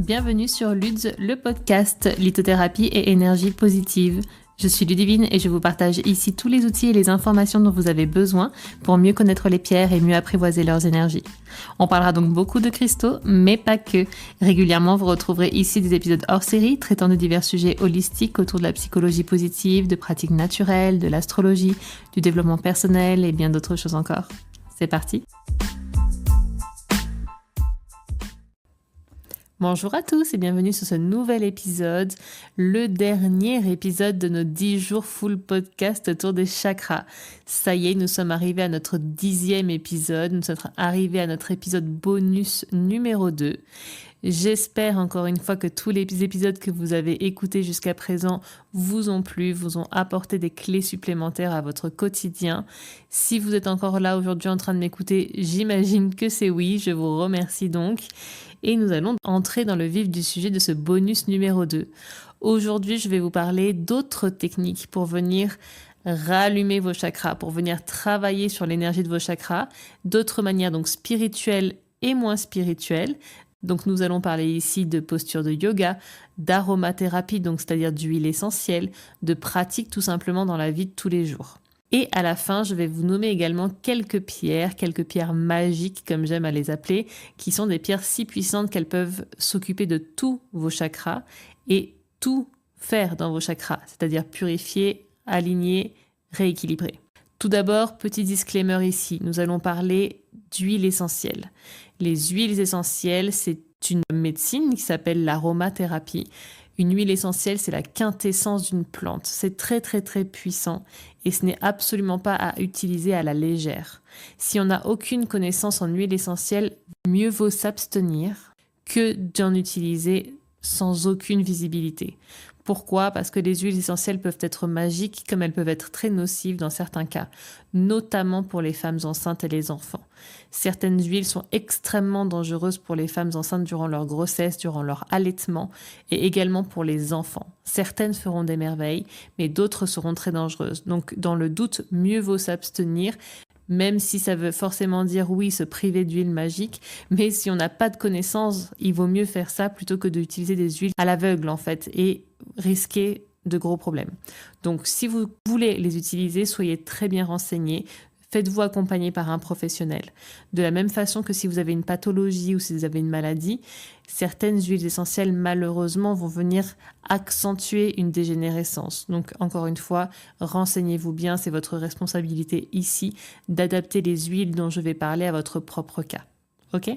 Bienvenue sur Luds, le podcast lithothérapie et énergie positive. Je suis Ludivine et je vous partage ici tous les outils et les informations dont vous avez besoin pour mieux connaître les pierres et mieux apprivoiser leurs énergies. On parlera donc beaucoup de cristaux, mais pas que. Régulièrement, vous retrouverez ici des épisodes hors série traitant de divers sujets holistiques autour de la psychologie positive, de pratiques naturelles, de l'astrologie, du développement personnel et bien d'autres choses encore. C'est parti! Bonjour à tous et bienvenue sur ce nouvel épisode, le dernier épisode de nos 10 jours full podcast autour des chakras. Ça y est, nous sommes arrivés à notre 10e épisode, nous sommes arrivés à notre épisode bonus numéro 2. J'espère encore une fois que tous les épisodes que vous avez écoutés jusqu'à présent vous ont plu, vous ont apporté des clés supplémentaires à votre quotidien. Si vous êtes encore là aujourd'hui en train de m'écouter, j'imagine que c'est oui, je vous remercie donc. Et nous allons entrer dans le vif du sujet de ce bonus numéro 2. Aujourd'hui, je vais vous parler d'autres techniques pour venir rallumer vos chakras, pour venir travailler sur l'énergie de vos chakras, d'autres manières donc spirituelles et moins spirituelles. Donc nous allons parler ici de posture de yoga, d'aromathérapie, donc c'est-à-dire d'huile essentielle, de pratiques tout simplement dans la vie de tous les jours. Et à la fin, je vais vous nommer également quelques pierres magiques, comme j'aime à les appeler, qui sont des pierres si puissantes qu'elles peuvent s'occuper de tous vos chakras et tout faire dans vos chakras, c'est-à-dire purifier, aligner, rééquilibrer. Tout d'abord, petit disclaimer ici, nous allons parler d'huiles essentielles. Les huiles essentielles, c'est une médecine qui s'appelle l'aromathérapie. Une huile essentielle, c'est la quintessence d'une plante. C'est très très très puissant et ce n'est absolument pas à utiliser à la légère. Si on n'a aucune connaissance en huile essentielle, mieux vaut s'abstenir que d'en utiliser sans aucune visibilité. Pourquoi ? Parce que les huiles essentielles peuvent être magiques comme elles peuvent être très nocives dans certains cas, notamment pour les femmes enceintes et les enfants. Certaines huiles sont extrêmement dangereuses pour les femmes enceintes durant leur grossesse, durant leur allaitement et également pour les enfants. Certaines feront des merveilles, mais d'autres seront très dangereuses. Donc dans le doute, mieux vaut s'abstenir, même si ça veut forcément dire oui, se priver d'huile magique, mais si on n'a pas de connaissances, il vaut mieux faire ça plutôt que d'utiliser des huiles à l'aveugle en fait et risquer de gros problèmes. Donc si vous voulez les utiliser, soyez très bien renseignés. Faites-vous accompagner par un professionnel. De la même façon que si vous avez une pathologie ou si vous avez une maladie, certaines huiles essentielles, malheureusement, vont venir accentuer une dégénérescence. Donc, encore une fois, renseignez-vous bien, c'est votre responsabilité ici d'adapter les huiles dont je vais parler à votre propre cas. Ok ?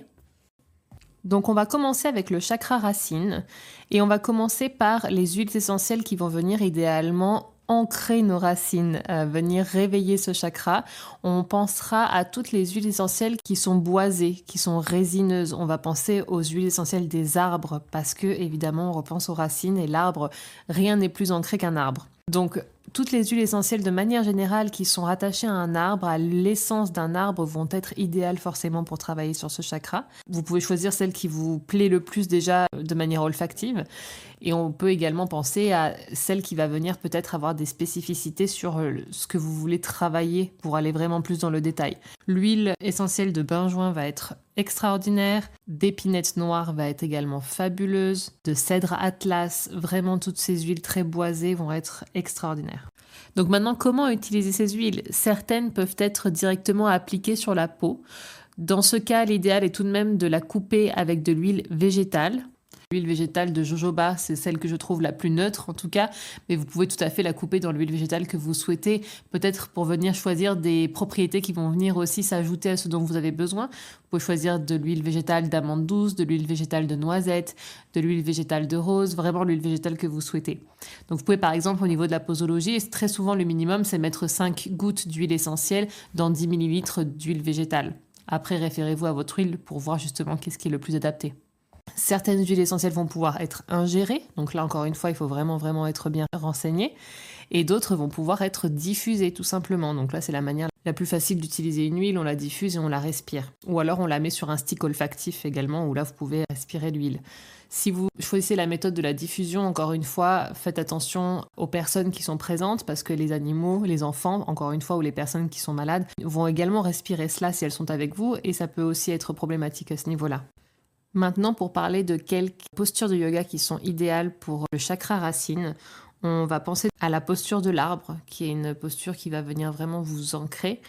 Donc, on va commencer avec le chakra racine et on va commencer par les huiles essentielles qui vont venir idéalement ancrer nos racines, venir réveiller ce chakra. On pensera à toutes les huiles essentielles qui sont boisées, qui sont résineuses. On va penser aux huiles essentielles des arbres parce que, évidemment, on repense aux racines et l'arbre, rien n'est plus ancré qu'un arbre. Donc, toutes les huiles essentielles de manière générale qui sont rattachées à un arbre, à l'essence d'un arbre, vont être idéales forcément pour travailler sur ce chakra. Vous pouvez choisir celle qui vous plaît le plus déjà de manière olfactive. Et on peut également penser à celle qui va venir peut-être avoir des spécificités sur ce que vous voulez travailler pour aller vraiment plus dans le détail. L'huile essentielle de benjoin va être extraordinaire, d'épinette noire va être également fabuleuse, de cèdre atlas, vraiment toutes ces huiles très boisées vont être extraordinaires. Donc maintenant, comment utiliser ces huiles ? Certaines peuvent être directement appliquées sur la peau. Dans ce cas, l'idéal est tout de même de la couper avec de l'huile végétale. L'huile végétale de jojoba, c'est celle que je trouve la plus neutre en tout cas, mais vous pouvez tout à fait la couper dans l'huile végétale que vous souhaitez, peut-être pour venir choisir des propriétés qui vont venir aussi s'ajouter à ce dont vous avez besoin. Vous pouvez choisir de l'huile végétale d'amande douce, de l'huile végétale de noisette, de l'huile végétale de rose, vraiment l'huile végétale que vous souhaitez. Donc vous pouvez par exemple au niveau de la posologie, très souvent le minimum c'est mettre 5 gouttes d'huile essentielle dans 10 ml d'huile végétale. Après référez-vous à votre huile pour voir justement qu'est-ce qui est le plus adapté. Certaines huiles essentielles vont pouvoir être ingérées, donc là encore une fois il faut vraiment être bien renseigné, et d'autres vont pouvoir être diffusées tout simplement, donc là c'est la manière la plus facile d'utiliser une huile, on la diffuse et on la respire, ou alors on la met sur un stick olfactif également, où là vous pouvez respirer l'huile. Si vous choisissez la méthode de la diffusion, encore une fois, faites attention aux personnes qui sont présentes parce que les animaux, les enfants, encore une fois, ou les personnes qui sont malades, vont également respirer cela si elles sont avec vous et ça peut aussi être problématique à ce niveau-là. Maintenant, pour parler de quelques postures de yoga qui sont idéales pour le chakra racine, on va penser à la posture de l'arbre, qui est une posture qui va venir vraiment vous ancrer.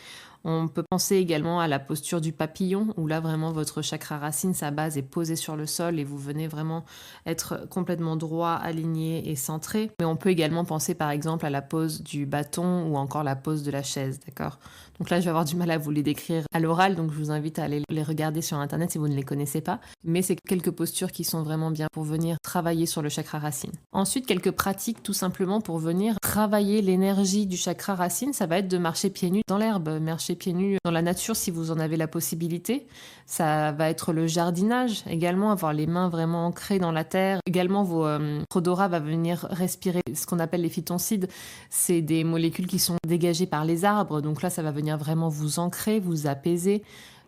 On peut penser également à la posture du papillon, où là vraiment votre chakra racine, sa base est posée sur le sol et vous venez vraiment être complètement droit, aligné et centré. Mais on peut également penser par exemple à la pose du bâton ou encore la pose de la chaise, d'accord? Donc là, je vais avoir du mal à vous les décrire à l'oral, donc je vous invite à aller les regarder sur Internet si vous ne les connaissez pas. Mais c'est quelques postures qui sont vraiment bien pour venir travailler sur le chakra racine. Ensuite, quelques pratiques tout simplement pour venir travailler l'énergie du chakra racine, ça va être de marcher pieds nus dans l'herbe, marcher pieds nus dans la nature si vous en avez la possibilité. Ça va être le jardinage également, avoir les mains vraiment ancrées dans la terre. Également, votre odorat va venir respirer ce qu'on appelle les phytoncides. C'est des molécules qui sont dégagées par les arbres, donc là, ça va venir vraiment vous ancrer, vous apaiser.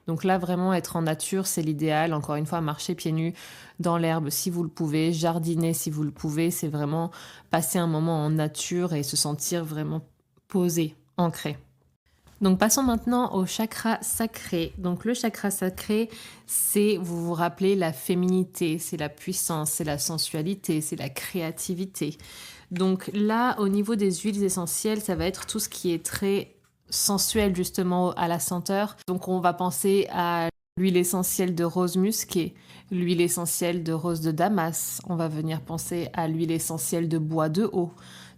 Donc là, vraiment, être en nature, c'est l'idéal. Encore une fois, marcher pieds nus dans l'herbe si vous le pouvez, jardiner si vous le pouvez. C'est vraiment passer un moment en nature et se sentir vraiment posé, ancré. Donc passons maintenant au chakra sacré. Donc le chakra sacré, c'est, vous vous rappelez, la féminité, c'est la puissance, c'est la sensualité, c'est la créativité. Donc là, au niveau des huiles essentielles, ça va être tout ce qui est très sensuel justement à la senteur. Donc on va penser à l'huile essentielle de rose musquée, l'huile essentielle de rose de Damas. On va venir penser à l'huile essentielle de bois de haut.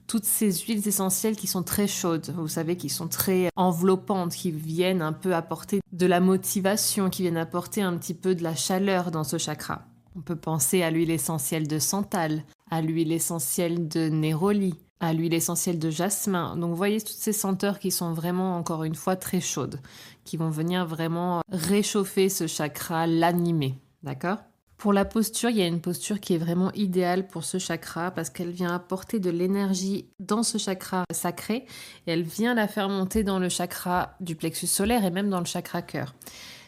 Toutes ces huiles essentielles qui sont très chaudes, vous savez, qui sont très enveloppantes, qui viennent un peu apporter de la motivation, qui viennent apporter un petit peu de la chaleur dans ce chakra. On peut penser à l'huile essentielle de santal, à l'huile essentielle de néroli, à l'huile essentielle de jasmin. Donc vous voyez toutes ces senteurs qui sont vraiment, encore une fois, très chaudes, qui vont venir vraiment réchauffer ce chakra, l'animer, d'accord ? Pour la posture, il y a une posture qui est vraiment idéale pour ce chakra parce qu'elle vient apporter de l'énergie dans ce chakra sacré et elle vient la faire monter dans le chakra du plexus solaire et même dans le chakra cœur.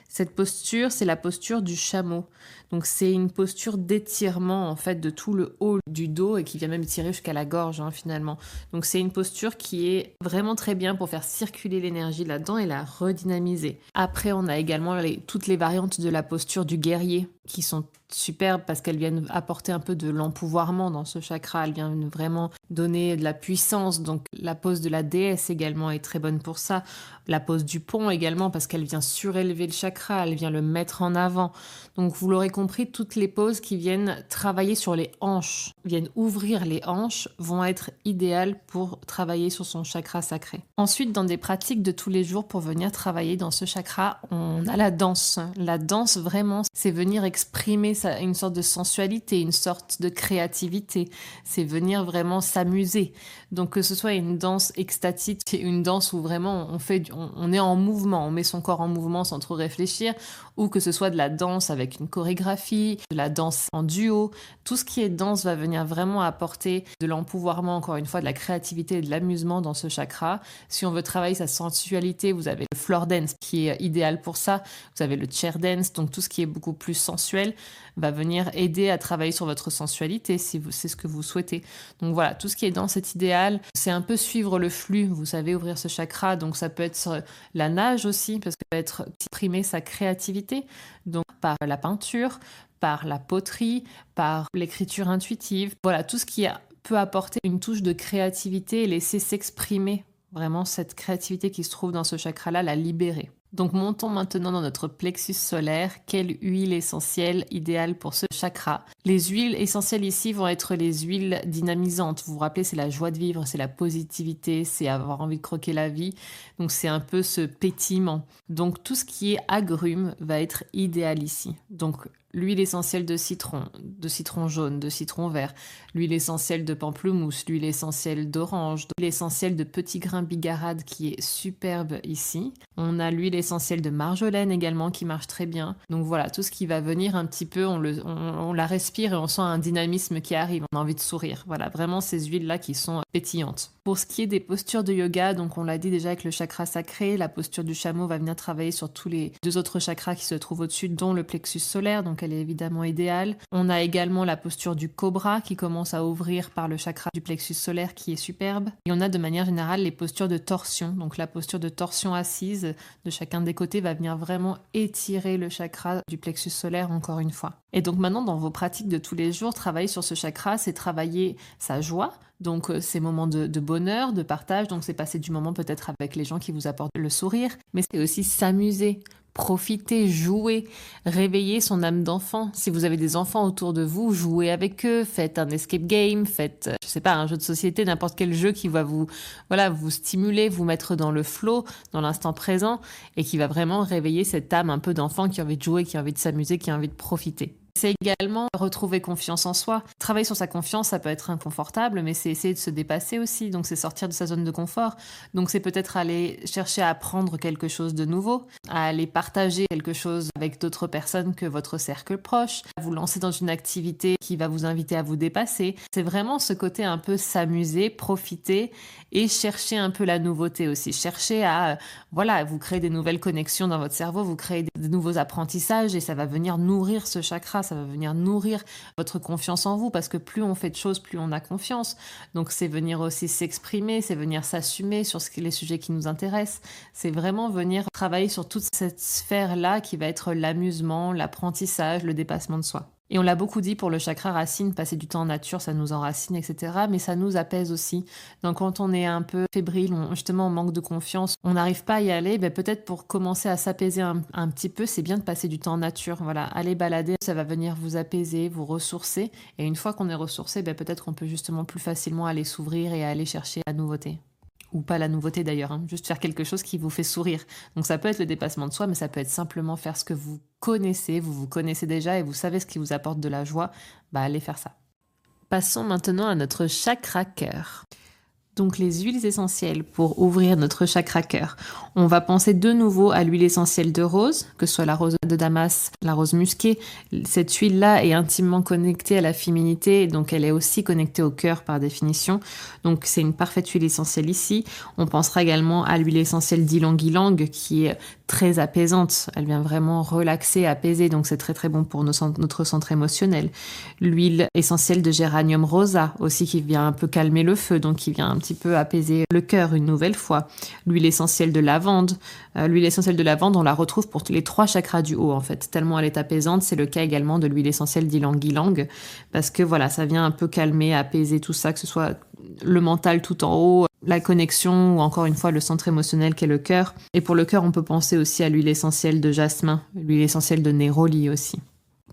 Cette posture, c'est la posture du chameau. Donc c'est une posture d'étirement en fait de tout le haut du dos et qui vient même tirer jusqu'à la gorge finalement. Donc c'est une posture qui est vraiment très bien pour faire circuler l'énergie là-dedans et la redynamiser. Après, on a également toutes les variantes de la posture du guerrier qui sont superbes parce qu'elles viennent apporter un peu de l'empouvoirment dans ce chakra. Elles viennent vraiment donner de la puissance. Donc la pose de la déesse également est très bonne pour ça. La pose du pont également parce qu'elle vient surélever le chakra, elle vient le mettre en avant. Donc vous l'aurez compris, toutes les poses qui viennent travailler sur les hanches, viennent ouvrir les hanches, vont être idéales pour travailler sur son chakra sacré. Ensuite, dans des pratiques de tous les jours pour venir travailler dans ce chakra, on a la danse. La danse, vraiment, c'est venir exprimer une sorte de sensualité, une sorte de créativité. C'est venir vraiment s'amuser. Donc que ce soit une danse extatique, une danse où vraiment on est en mouvement, on met son corps en mouvement sans trop réfléchir, ou que ce soit de la danse avec une chorégraphie, de la danse en duo. Tout ce qui est danse va venir vraiment apporter de l'empouvoirment, encore une fois, de la créativité et de l'amusement dans ce chakra. Si on veut travailler sa sensualité, vous avez le floor dance qui est idéal pour ça. Vous avez le chair dance, donc tout ce qui est beaucoup plus sensuel va venir aider à travailler sur votre sensualité si c'est ce que vous souhaitez. Donc voilà, tout ce qui est danse est idéal. C'est un peu suivre le flux, vous savez, ouvrir ce chakra. Donc ça peut être la nage aussi, parce que ça peut être exprimer sa créativité, donc par la peinture, par la poterie, par l'écriture intuitive. Voilà, tout ce qui peut apporter une touche de créativité et laisser s'exprimer vraiment cette créativité qui se trouve dans ce chakra-là, la libérer. Donc montons maintenant dans notre plexus solaire. Quelle huile essentielle idéale pour ce chakra? Les huiles essentielles ici vont être les huiles dynamisantes. Vous vous rappelez, c'est la joie de vivre, c'est la positivité, c'est avoir envie de croquer la vie. Donc c'est un peu ce pétillement. Donc tout ce qui est agrumes va être idéal ici. Donc l'huile essentielle de citron jaune, de citron vert, l'huile essentielle de pamplemousse, l'huile essentielle d'orange, l'huile essentielle de petit grain bigarade qui est superbe ici. On a l'huile essentielle de marjolaine également qui marche très bien. Donc voilà, tout ce qui va venir un petit peu, on la respire et on sent un dynamisme qui arrive, on a envie de sourire. Voilà, vraiment ces huiles-là qui sont pétillantes. Pour ce qui est des postures de yoga, donc on l'a dit déjà avec le chakra sacré, la posture du chameau va venir travailler sur tous les 2 autres chakras qui se trouvent au-dessus, dont le plexus solaire, donc elle est évidemment idéale. On a également la posture du cobra qui commence à ouvrir par le chakra du plexus solaire qui est superbe. Et on a de manière générale les postures de torsion, donc la posture de torsion assise de chacun des côtés va venir vraiment étirer le chakra du plexus solaire encore une fois. Et donc maintenant dans vos pratiques de tous les jours, travailler sur ce chakra, c'est travailler sa joie, donc ces moments de bonheur, de partage, donc c'est passer du moment peut-être avec les gens qui vous apportent le sourire, mais c'est aussi s'amuser, profiter, jouer, réveiller son âme d'enfant. Si vous avez des enfants autour de vous, jouez avec eux, faites un escape game, faites, je sais pas, un jeu de société, n'importe quel jeu qui va vous stimuler, vous mettre dans le flow, dans l'instant présent, et qui va vraiment réveiller cette âme un peu d'enfant qui a envie de jouer, qui a envie de s'amuser, qui a envie de profiter. C'est également retrouver confiance en soi. Travailler sur sa confiance, ça peut être inconfortable, mais c'est essayer de se dépasser aussi. Donc, c'est sortir de sa zone de confort. Donc, c'est peut-être aller chercher à apprendre quelque chose de nouveau, à aller partager quelque chose avec d'autres personnes que votre cercle proche, à vous lancer dans une activité qui va vous inviter à vous dépasser. C'est vraiment ce côté un peu s'amuser, profiter et chercher un peu la nouveauté aussi. Chercher à, vous créer des nouvelles connexions dans votre cerveau, vous créez des nouveaux apprentissages et ça va venir nourrir ce chakra, ça va venir nourrir votre confiance en vous parce que plus on fait de choses, plus on a confiance. Donc c'est venir aussi s'exprimer, c'est venir s'assumer sur les sujets qui nous intéressent. C'est vraiment venir travailler sur toute cette sphère-là qui va être l'amusement, l'apprentissage, le dépassement de soi. Et on l'a beaucoup dit pour le chakra racine, passer du temps en nature, ça nous enracine, etc. Mais ça nous apaise aussi. Donc quand on est un peu fébrile, justement on manque de confiance, on n'arrive pas à y aller, peut-être pour commencer à s'apaiser un petit peu, c'est bien de passer du temps en nature. Voilà, aller balader, ça va venir vous apaiser, vous ressourcer. Et une fois qu'on est ressourcé, peut-être qu'on peut justement plus facilement aller s'ouvrir et aller chercher la nouveauté. Ou pas la nouveauté d'ailleurs, juste faire quelque chose qui vous fait sourire. Donc ça peut être le dépassement de soi, mais ça peut être simplement faire ce que vous connaissez, vous vous connaissez déjà et vous savez ce qui vous apporte de la joie, allez faire ça. Passons maintenant à notre chakra cœur. Donc les huiles essentielles pour ouvrir notre chakra cœur. On va penser de nouveau à l'huile essentielle de rose, que ce soit la rose de Damas, la rose musquée. Cette huile-là est intimement connectée à la féminité, donc elle est aussi connectée au cœur par définition. Donc c'est une parfaite huile essentielle ici. On pensera également à l'huile essentielle d'ylang-ylang qui est très apaisante. Elle vient vraiment relaxer, apaiser, donc c'est très très bon pour notre centre émotionnel. L'huile essentielle de géranium rosa aussi qui vient un peu calmer le feu, donc qui vient un petit peu apaiser le cœur une nouvelle fois. L'huile essentielle de lavande. L'huile essentielle de lavande, on la retrouve pour les 3 chakras du haut en fait, tellement elle est apaisante. C'est le cas également de l'huile essentielle d'ylang-ylang parce que ça vient un peu calmer, apaiser tout ça, que ce soit le mental tout en haut, la connexion ou encore une fois le centre émotionnel qu'est le cœur. Et pour le cœur, on peut penser aussi à l'huile essentielle de jasmin, l'huile essentielle de néroli aussi.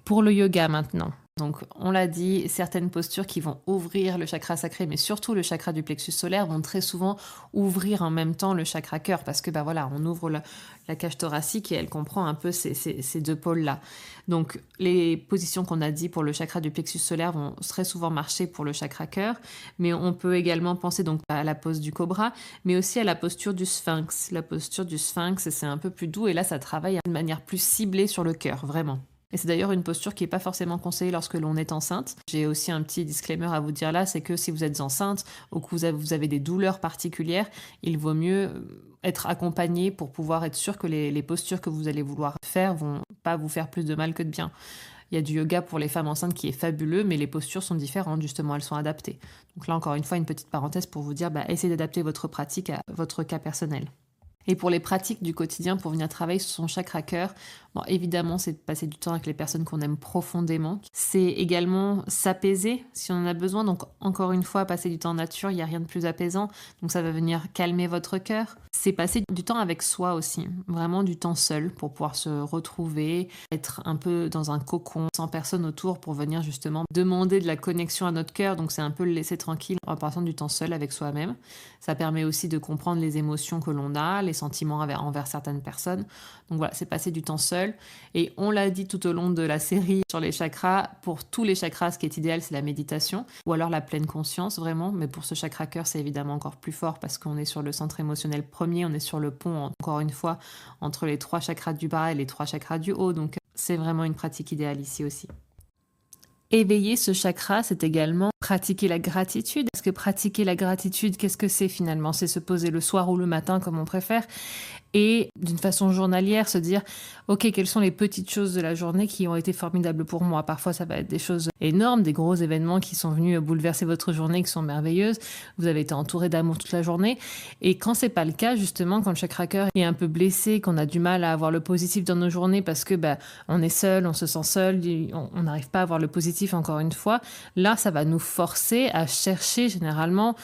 Pour le yoga maintenant. Donc, on l'a dit, certaines postures qui vont ouvrir le chakra sacré, mais surtout le chakra du plexus solaire, vont très souvent ouvrir en même temps le chakra cœur, parce que on ouvre la cage thoracique et elle comprend un peu ces 2 pôles-là. Donc, les positions qu'on a dit pour le chakra du plexus solaire vont très souvent marcher pour le chakra cœur, mais on peut également penser donc à la pose du cobra, mais aussi à la posture du sphinx. La posture du sphinx, c'est un peu plus doux et là, ça travaille de manière plus ciblée sur le cœur, vraiment. Et c'est d'ailleurs une posture qui n'est pas forcément conseillée lorsque l'on est enceinte. J'ai aussi un petit disclaimer à vous dire là, c'est que si vous êtes enceinte ou que vous avez des douleurs particulières, il vaut mieux être accompagné pour pouvoir être sûr que les postures que vous allez vouloir faire vont pas vous faire plus de mal que de bien. Il y a du yoga pour les femmes enceintes qui est fabuleux, mais les postures sont différentes, justement, elles sont adaptées. Donc là, encore une fois, une petite parenthèse pour vous dire, essayez d'adapter votre pratique à votre cas personnel. Et pour les pratiques du quotidien, pour venir travailler sur son chakra cœur, évidemment, c'est de passer du temps avec les personnes qu'on aime profondément. C'est également s'apaiser si on en a besoin. Donc, encore une fois, passer du temps en nature, il n'y a rien de plus apaisant. Donc, ça va venir calmer votre cœur. C'est passer du temps avec soi aussi. Vraiment du temps seul pour pouvoir se retrouver, être un peu dans un cocon, sans personne autour pour venir justement demander de la connexion à notre cœur. Donc, c'est un peu le laisser tranquille en passant du temps seul avec soi-même. Ça permet aussi de comprendre les émotions que l'on a, les sentiments envers certaines personnes. Donc voilà, c'est passer du temps seul. Et on l'a dit tout au long de la série sur les chakras, pour tous les chakras, ce qui est idéal, c'est la méditation ou alors la pleine conscience, vraiment. Mais pour ce chakra cœur, c'est évidemment encore plus fort parce qu'on est sur le centre émotionnel premier, on est sur le pont, encore une fois, entre les 3 chakras du bas et les 3 chakras du haut. Donc c'est vraiment une pratique idéale ici aussi. Éveiller ce chakra, c'est également pratiquer la gratitude. Parce que pratiquer la gratitude, qu'est-ce que c'est finalement? C'est se poser le soir ou le matin, comme on préfère, et d'une façon journalière, se dire, OK, quelles sont les petites choses de la journée qui ont été formidables pour moi? Parfois, ça va être des choses énormes, des gros événements qui sont venus bouleverser votre journée, qui sont merveilleuses. Vous avez été entouré d'amour toute la journée. Et quand c'est pas le cas, justement, quand le chakra cœur est un peu blessé, qu'on a du mal à avoir le positif dans nos journées parce que on est seul, on se sent seul, on n'arrive pas à avoir le positif encore une fois, là, ça va nous forcer à chercher généralement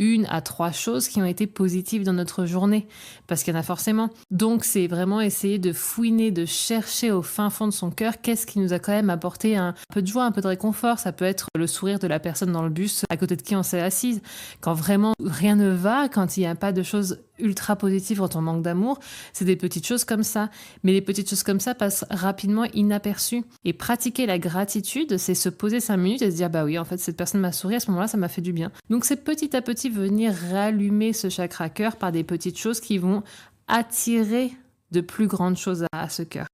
1 à 3 choses qui ont été positives dans notre journée, parce qu'il y en a forcément. Donc, c'est vraiment essayer de fouiner, de chercher au fin fond de son cœur qu'est-ce qui nous a quand même apporté un peu de joie, un peu de réconfort. Ça peut être le sourire de la personne dans le bus à côté de qui on s'est assise. Quand vraiment rien ne va, quand il n'y a pas de choses ultra positives, quand on manque d'amour, c'est des petites choses comme ça. Mais les petites choses comme ça passent rapidement inaperçues. Et pratiquer la gratitude, c'est se poser 5 minutes et se dire, oui, en fait, cette personne m'a souri, à ce moment-là, ça m'a fait du bien. Donc, c'est petit à petit venir rallumer ce chakra cœur par des petites choses qui vont attirer de plus grandes choses à ce cœur.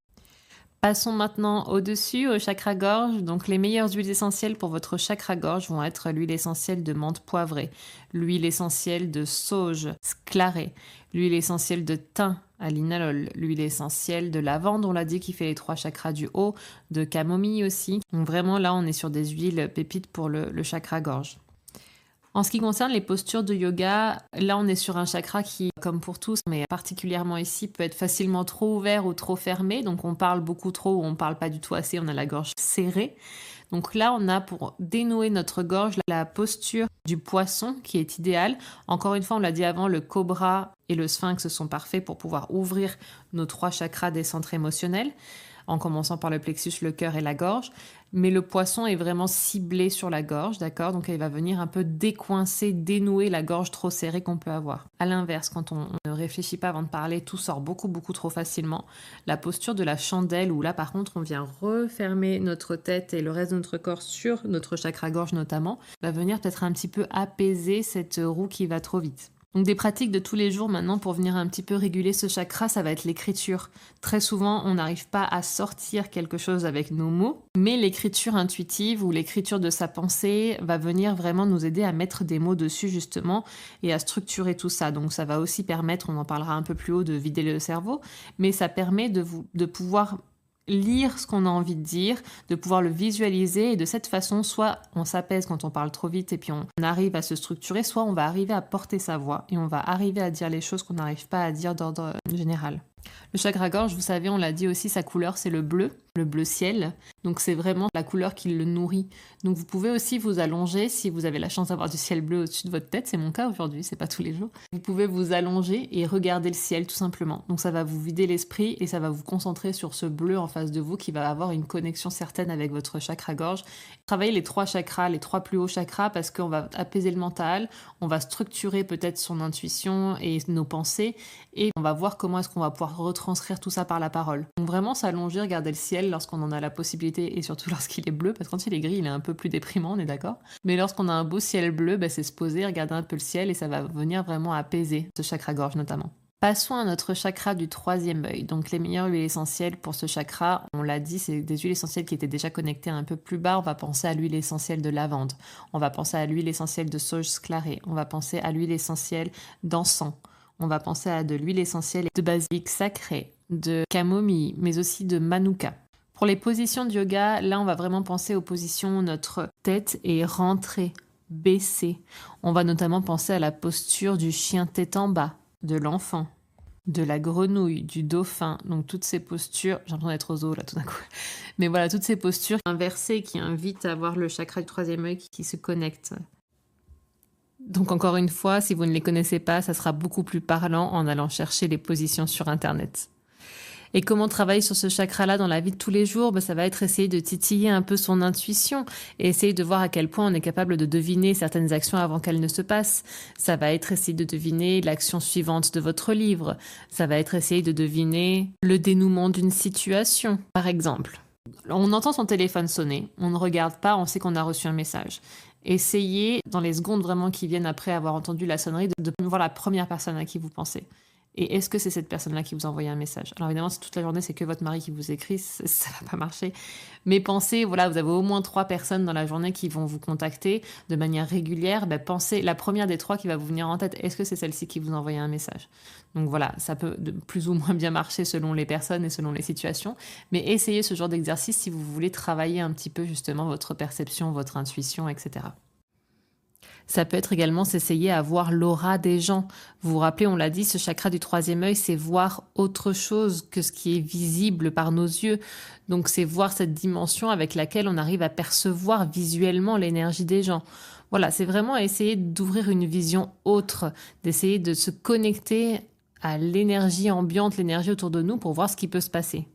Passons maintenant au-dessus, au chakra gorge. Donc les meilleures huiles essentielles pour votre chakra gorge vont être l'huile essentielle de menthe poivrée, l'huile essentielle de sauge sclarée, l'huile essentielle de thym à linalol, l'huile essentielle de lavande, on l'a dit, qui fait les 3 chakras du haut, de camomille aussi. Donc vraiment là, on est sur des huiles pépites pour le chakra gorge. En ce qui concerne les postures de yoga, là on est sur un chakra qui, comme pour tous, mais particulièrement ici, peut être facilement trop ouvert ou trop fermé. Donc on parle beaucoup trop ou on parle pas du tout assez, on a la gorge serrée. Donc là on a pour dénouer notre gorge la posture du poisson qui est idéale. Encore une fois, on l'a dit avant, le cobra et le sphinx sont parfaits pour pouvoir ouvrir nos 3 chakras des centres émotionnels, en commençant par le plexus, le cœur et la gorge. Mais le poisson est vraiment ciblé sur la gorge, d'accord? Donc il va venir un peu décoincer, dénouer la gorge trop serrée qu'on peut avoir. À l'inverse, quand on ne réfléchit pas avant de parler, tout sort beaucoup trop facilement. La posture de la chandelle, où là par contre on vient refermer notre tête et le reste de notre corps sur notre chakra-gorge notamment, va venir peut-être un petit peu apaiser cette roue qui va trop vite. Donc des pratiques de tous les jours maintenant pour venir un petit peu réguler ce chakra, ça va être l'écriture. Très souvent, on n'arrive pas à sortir quelque chose avec nos mots, mais l'écriture intuitive ou l'écriture de sa pensée va venir vraiment nous aider à mettre des mots dessus justement et à structurer tout ça. Donc ça va aussi permettre, on en parlera un peu plus haut, de vider le cerveau, mais ça permet de pouvoir lire ce qu'on a envie de dire, de pouvoir le visualiser et de cette façon, soit on s'apaise quand on parle trop vite et puis on arrive à se structurer, soit on va arriver à porter sa voix et on va arriver à dire les choses qu'on n'arrive pas à dire d'ordre général. Le chakra-gorge, vous savez, on l'a dit aussi, sa couleur c'est le bleu ciel. Donc c'est vraiment la couleur qui le nourrit. Donc vous pouvez aussi vous allonger si vous avez la chance d'avoir du ciel bleu au-dessus de votre tête. C'est mon cas aujourd'hui, c'est pas tous les jours. Vous pouvez vous allonger et regarder le ciel tout simplement. Donc ça va vous vider l'esprit et ça va vous concentrer sur ce bleu en face de vous qui va avoir une connexion certaine avec votre chakra-gorge. Travaillez les 3 chakras, les 3 plus hauts chakras parce qu'on va apaiser le mental, on va structurer peut-être son intuition et nos pensées et on va voir comment est-ce qu'on va pouvoir retranscrire tout ça par la parole. Donc vraiment s'allonger, regarder le ciel lorsqu'on en a la possibilité et surtout lorsqu'il est bleu, parce que quand il est gris, il est un peu plus déprimant, on est d'accord. Mais lorsqu'on a un beau ciel bleu, c'est se poser, regarder un peu le ciel et ça va venir vraiment apaiser ce chakra-gorge notamment. Passons à notre chakra du 3e œil. Donc les meilleures huiles essentielles pour ce chakra, on l'a dit, c'est des huiles essentielles qui étaient déjà connectées un peu plus bas. On va penser à l'huile essentielle de lavande, on va penser à l'huile essentielle de sauge sclarée, on va penser à l'huile essentielle d'encens, on va penser à de l'huile essentielle de basilic sacré, de camomille, mais aussi de manuka. Pour les positions de yoga, là, on va vraiment penser aux positions où notre tête est rentrée, baissée. On va notamment penser à la posture du chien tête en bas, de l'enfant, de la grenouille, du dauphin. Donc toutes ces postures, j'ai l'impression d'être au zoo là tout d'un coup. Mais voilà, toutes ces postures inversées qui invitent à voir le chakra du 3e œil qui se connecte. Donc encore une fois, si vous ne les connaissez pas, ça sera beaucoup plus parlant en allant chercher les positions sur Internet. Et comment travailler sur ce chakra-là dans la vie de tous les jours? Ça va être essayer de titiller un peu son intuition et essayer de voir à quel point on est capable de deviner certaines actions avant qu'elles ne se passent. Ça va être essayer de deviner l'action suivante de votre livre. Ça va être essayer de deviner le dénouement d'une situation, par exemple. On entend son téléphone sonner, on ne regarde pas, on sait qu'on a reçu un message. Essayez, dans les secondes vraiment qui viennent après avoir entendu la sonnerie, de voir la première personne à qui vous pensez. Et est-ce que c'est cette personne-là qui vous a envoyé un message? Alors évidemment, si toute la journée, c'est que votre mari qui vous écrit, ça va pas marcher. Mais pensez, voilà, vous avez au moins 3 personnes dans la journée qui vont vous contacter de manière régulière. Pensez, la première des 3 qui va vous venir en tête, est-ce que c'est celle-ci qui vous a envoyé un message? Donc voilà, ça peut de plus ou moins bien marcher selon les personnes et selon les situations. Mais essayez ce genre d'exercice si vous voulez travailler un petit peu justement votre perception, votre intuition, etc. Ça peut être également s'essayer à voir l'aura des gens. Vous vous rappelez, on l'a dit, ce chakra du 3e œil, c'est voir autre chose que ce qui est visible par nos yeux. Donc c'est voir cette dimension avec laquelle on arrive à percevoir visuellement l'énergie des gens. Voilà, c'est vraiment essayer d'ouvrir une vision autre, d'essayer de se connecter à l'énergie ambiante, l'énergie autour de nous pour voir ce qui peut se passer.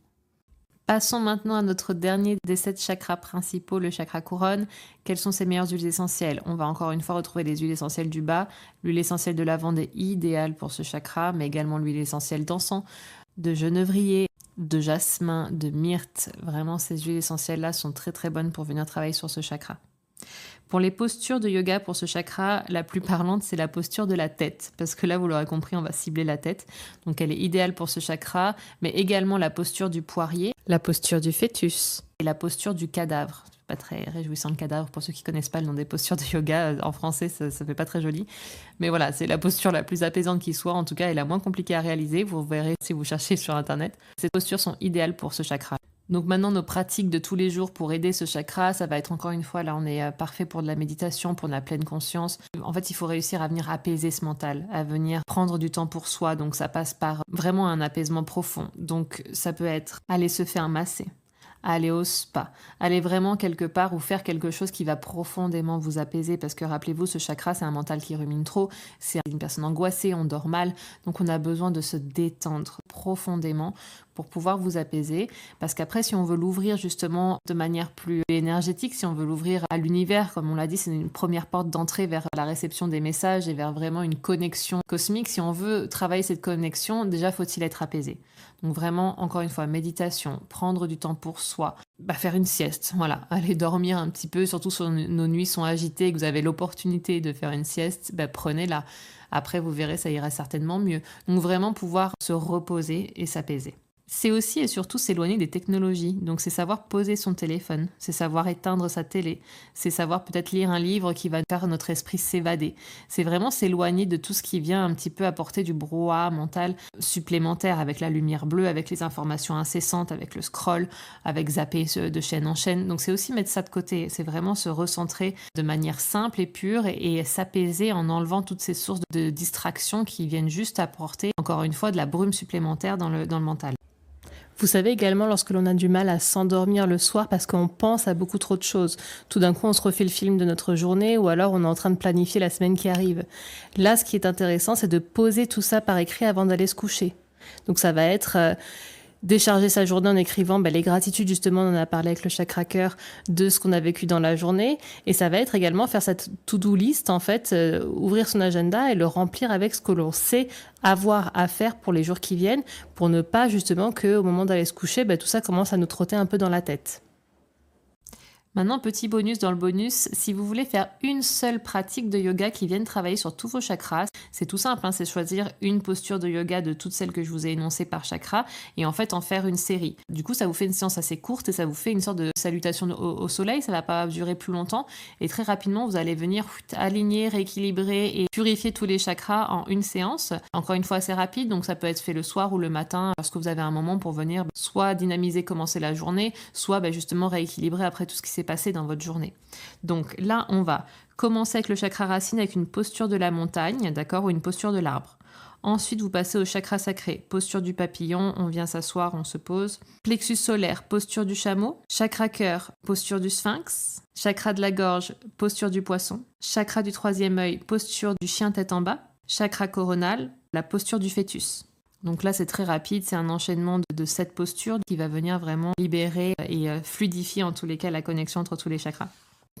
Passons maintenant à notre dernier des 7 chakras principaux, le chakra couronne. Quelles sont ses meilleures huiles essentielles? On va encore une fois retrouver les huiles essentielles du bas. L'huile essentielle de lavande est idéale pour ce chakra, mais également l'huile essentielle d'encens, de genévrier, de jasmin, de myrte. Vraiment, ces huiles essentielles-là sont très très bonnes pour venir travailler sur ce chakra. Pour les postures de yoga pour ce chakra, la plus parlante, c'est la posture de la tête. Parce que là, vous l'aurez compris, on va cibler la tête. Donc elle est idéale pour ce chakra, mais également la posture du poirier, la posture du fœtus et la posture du cadavre. C'est pas très réjouissant le cadavre pour ceux qui connaissent pas le nom des postures de yoga. En français, ça fait pas très joli. Mais voilà, c'est la posture la plus apaisante qui soit, en tout cas, et la moins compliquée à réaliser. Vous verrez si vous cherchez sur Internet. Ces postures sont idéales pour ce chakra. Donc maintenant, nos pratiques de tous les jours pour aider ce chakra, ça va être encore une fois, là on est parfait pour de la méditation, pour de la pleine conscience. En fait, il faut réussir à venir apaiser ce mental, à venir prendre du temps pour soi. Donc ça passe par vraiment un apaisement profond. Donc ça peut être aller se faire masser, aller au spa, aller vraiment quelque part ou faire quelque chose qui va profondément vous apaiser parce que rappelez-vous, ce chakra, c'est un mental qui rumine trop, c'est une personne angoissée, on dort mal, donc on a besoin de se détendre profondément pour pouvoir vous apaiser parce qu'après, si on veut l'ouvrir justement de manière plus énergétique, si on veut l'ouvrir à l'univers, comme on l'a dit, c'est une première porte d'entrée vers la réception des messages et vers vraiment une connexion cosmique. Si on veut travailler cette connexion, déjà faut-il être apaisé. Donc vraiment, encore une fois, méditation, prendre du temps pour soi, faire une sieste, voilà, aller dormir un petit peu, surtout si nos nuits sont agitées et que vous avez l'opportunité de faire une sieste, prenez-la. Après, vous verrez, ça ira certainement mieux. Donc vraiment pouvoir se reposer et s'apaiser. C'est aussi et surtout s'éloigner des technologies. Donc c'est savoir poser son téléphone, c'est savoir éteindre sa télé, c'est savoir peut-être lire un livre qui va faire notre esprit s'évader. C'est vraiment s'éloigner de tout ce qui vient un petit peu apporter du brouhaha mental supplémentaire avec la lumière bleue, avec les informations incessantes, avec le scroll, avec zapper de chaîne en chaîne. Donc c'est aussi mettre ça de côté, c'est vraiment se recentrer de manière simple et pure et s'apaiser en enlevant toutes ces sources de distraction qui viennent juste apporter, encore une fois, de la brume supplémentaire dans le mental. Vous savez également lorsque l'on a du mal à s'endormir le soir parce qu'on pense à beaucoup trop de choses. Tout d'un coup, on se refait le film de notre journée ou alors on est en train de planifier la semaine qui arrive. Là, ce qui est intéressant, c'est de poser tout ça par écrit avant d'aller se coucher. Donc ça va être décharger sa journée en écrivant les gratitudes, justement, on en a parlé avec le chakra cœur, de ce qu'on a vécu dans la journée. Et ça va être également faire cette to-do list, en fait, ouvrir son agenda et le remplir avec ce que l'on sait avoir à faire pour les jours qui viennent, pour ne pas justement qu'au moment d'aller se coucher, tout ça commence à nous trotter un peu dans la tête. Maintenant, petit bonus dans le bonus, si vous voulez faire une seule pratique de yoga qui vienne travailler sur tous vos chakras, c'est tout simple, c'est choisir une posture de yoga de toutes celles que je vous ai énoncées par chakra et en fait en faire une série. Du coup, ça vous fait une séance assez courte et ça vous fait une sorte de salutation au soleil, ça va pas durer plus longtemps et très rapidement, vous allez venir aligner, rééquilibrer et purifier tous les chakras en une séance. Encore une fois, assez rapide, donc ça peut être fait le soir ou le matin lorsque vous avez un moment pour venir soit dynamiser, commencer la journée, soit justement rééquilibrer après tout ce qui s'est passé dans votre journée. Donc là, on va commencer avec le chakra racine avec une posture de la montagne, d'accord, ou une posture de l'arbre. Ensuite, vous passez au chakra sacré, posture du papillon, on vient s'asseoir, on se pose. Plexus solaire, posture du chameau. Chakra cœur, posture du sphinx. Chakra de la gorge, posture du poisson. Chakra du 3e œil, posture du chien tête en bas. Chakra coronal, la posture du fœtus. Donc là, c'est très rapide, c'est un enchaînement de 7 postures qui va venir vraiment libérer et fluidifier en tous les cas la connexion entre tous les chakras.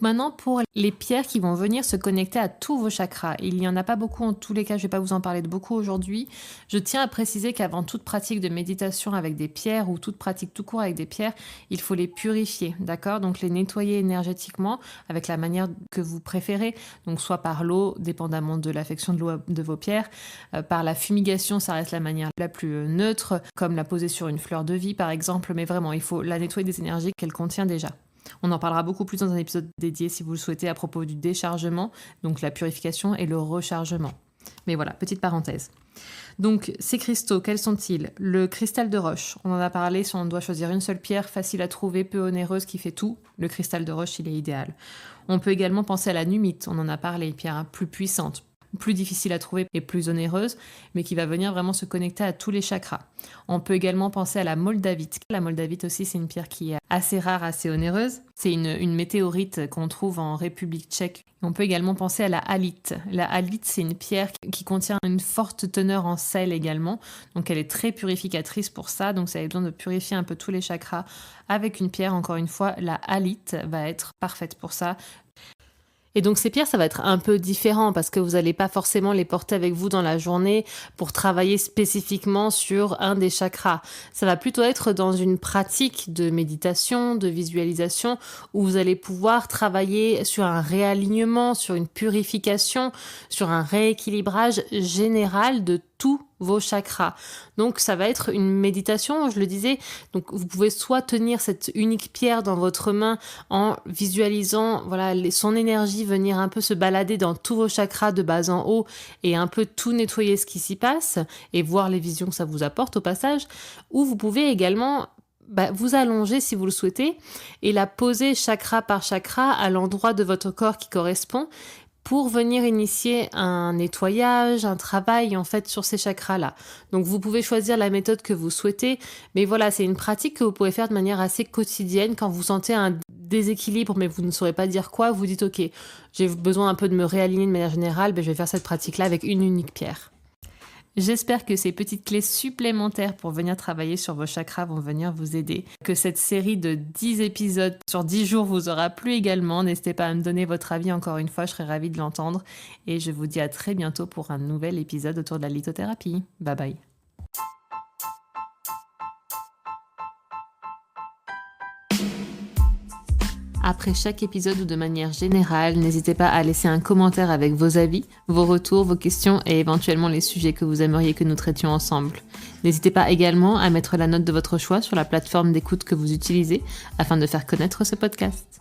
Maintenant, pour les pierres qui vont venir se connecter à tous vos chakras. Il n'y en a pas beaucoup en tous les cas, je ne vais pas vous en parler de beaucoup aujourd'hui. Je tiens à préciser qu'avant toute pratique de méditation avec des pierres ou toute pratique tout court avec des pierres, il faut les purifier, d'accord? Donc les nettoyer énergétiquement avec la manière que vous préférez, donc soit par l'eau, dépendamment de l'affection de l'eau de vos pierres, par la fumigation, ça reste la manière la plus neutre, comme la poser sur une fleur de vie par exemple, mais vraiment, il faut la nettoyer des énergies qu'elle contient déjà. On en parlera beaucoup plus dans un épisode dédié si vous le souhaitez à propos du déchargement, donc la purification et le rechargement. Mais voilà, petite parenthèse. Donc ces cristaux, quels sont-ils? Le cristal de roche, on en a parlé, si on doit choisir une seule pierre facile à trouver, peu onéreuse, qui fait tout, le cristal de roche il est idéal. On peut également penser à la numite, on en a parlé, une pierre plus puissante, plus difficile à trouver et plus onéreuse, mais qui va venir vraiment se connecter à tous les chakras. On peut également penser à la moldavite. La moldavite aussi, c'est une pierre qui est assez rare, assez onéreuse. C'est une météorite qu'on trouve en République tchèque. On peut également penser à la halite. La halite, c'est une pierre qui contient une forte teneur en sel également. Donc elle est très purificatrice pour ça. Donc ça a besoin de purifier un peu tous les chakras avec une pierre. Encore une fois, la halite va être parfaite pour ça. Et donc ces pierres, ça va être un peu différent parce que vous n'allez pas forcément les porter avec vous dans la journée pour travailler spécifiquement sur un des chakras. Ça va plutôt être dans une pratique de méditation, de visualisation, où vous allez pouvoir travailler sur un réalignement, sur une purification, sur un rééquilibrage général de tous vos chakras. Donc ça va être une méditation, je le disais. Donc vous pouvez soit tenir cette unique pierre dans votre main en visualisant son énergie venir un peu se balader dans tous vos chakras de bas en haut et un peu tout nettoyer ce qui s'y passe et voir les visions que ça vous apporte au passage. Ou vous pouvez également vous allonger si vous le souhaitez et la poser chakra par chakra à l'endroit de votre corps qui correspond pour venir initier un nettoyage, un travail en fait sur ces chakras-là. Donc vous pouvez choisir la méthode que vous souhaitez, mais voilà, c'est une pratique que vous pouvez faire de manière assez quotidienne quand vous sentez un déséquilibre, mais vous ne saurez pas dire quoi, vous dites ok, j'ai besoin un peu de me réaligner de manière générale, je vais faire cette pratique-là avec une unique pierre. J'espère que ces petites clés supplémentaires pour venir travailler sur vos chakras vont venir vous aider. Que cette série de 10 épisodes sur 10 jours vous aura plu également. N'hésitez pas à me donner votre avis encore une fois, je serais ravie de l'entendre. Et je vous dis à très bientôt pour un nouvel épisode autour de la lithothérapie. Bye bye. Après chaque épisode ou de manière générale, n'hésitez pas à laisser un commentaire avec vos avis, vos retours, vos questions et éventuellement les sujets que vous aimeriez que nous traitions ensemble. N'hésitez pas également à mettre la note de votre choix sur la plateforme d'écoute que vous utilisez afin de faire connaître ce podcast.